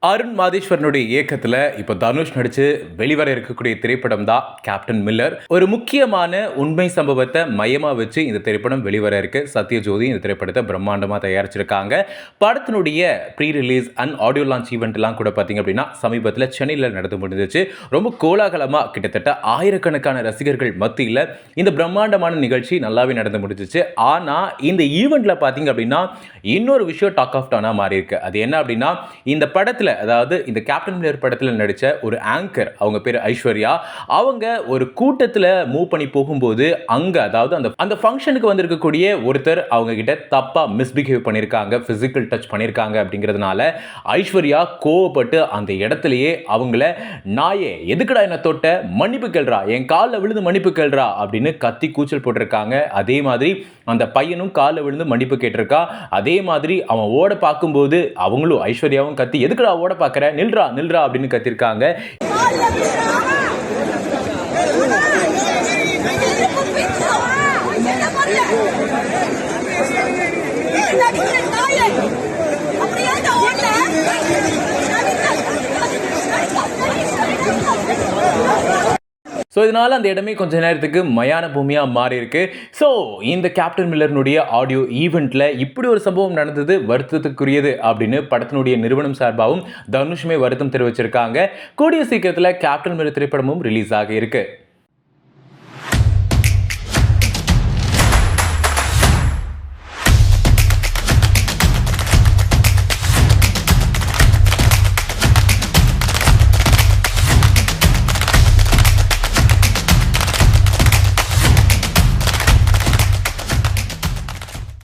அருண் மாதேஸ்வரனுடைய இயக்கத்தில் இப்போ தனுஷ் நடித்து வெளிவர இருக்கக்கூடிய திரைப்படம் தான் கேப்டன் மில்லர். ஒரு முக்கியமான உண்மை சம்பவத்தை மையமாக வச்சு இந்த திரைப்படம் வெளிவர இருக்கு. சத்யஜோதி இந்த திரைப்படத்தை பிரம்மாண்டமாக தயாரிச்சிருக்காங்க. படத்தினுடைய pre release and audio launch ஈவெண்ட்லாம் கூட பார்த்தீங்க அப்படின்னா சமீபத்தில் சென்னையில் நடந்து முடிஞ்சிச்சு. ரொம்ப கோலாகலமாக கிட்டத்தட்ட ஆயிரக்கணக்கான ரசிகர்கள் மத்தியில் இந்த பிரம்மாண்டமான நிகழ்ச்சி நல்லாவே நடந்து முடிஞ்சிச்சு. ஆனால் இந்த ஈவெண்ட்டில் பார்த்தீங்க அப்படின்னா இன்னொரு விஷயம் டாக் ஆஃப் டானாக மாறி இருக்கு. அது என்ன அப்படின்னா, இந்த படத்தில் அதாவது இந்த கேப்டன் மில்லர் படத்தில் நடித்த ஒரு ஆங்கர், அவங்க பேர் ஐஸ்வர்யா, அவங்க ஒரு கூட்டத்தில் மூவ் பண்ணி போகும்போது அங்கே அதாவது அந்த ஃபங்க்ஷனுக்கு வந்திருக்கக்கூடிய ஒருத்தர் அவங்க கிட்ட தப்பாக மிஸ்பிஹேவ் பண்ணியிருக்காங்க, ஃபிசிக்கல் டச் பண்ணியிருக்காங்க. அப்படிங்கிறதுனால ஐஸ்வர்யா கோவப்பட்டு அந்த இடத்துலையே அவங்கள நாயே எதுக்குடா என்ன தொட்ட, மன்னிப்பு கேள்றா, என் காலில் விழுந்து மன்னிப்பு கேள்றா அப்படின்னு கத்தி கூச்சல் போட்டிருக்காங்க. அதே மாதிரி அந்த பையனும் காலில் விழுந்து மன்னிப்பு கேட்டிருக்கா. அதே மாதிரி அவன் ஓட பார்க்கும்போது அவங்களும் ஐஸ்வர்யாவும் கத்தி எதுக்குடா ஓட பார்க்குற, நில்றா நில்றா அப்படின்னு கத்திருக்காங்க. ஸோ இதனால் அந்த இடமே கொஞ்ச நேரத்துக்கு மயான பூமியாக மாறி இருக்கு. ஸோ இந்த கேப்டன் மில்லர்னுடைய ஆடியோ ஈவெண்ட்டில் இப்படி ஒரு சம்பவம் நடந்தது வருத்தத்துக்குரியது அப்படின்னு படத்தினுடைய நிறுவனம் சார்பாகவும் தனுஷுமே வருத்தம் தெரிவிச்சிருக்காங்க. கூடிய சீக்கிரத்தில் கேப்டன் மில்லர் திரைப்படமும் ரிலீஸ் ஆக இருக்கு.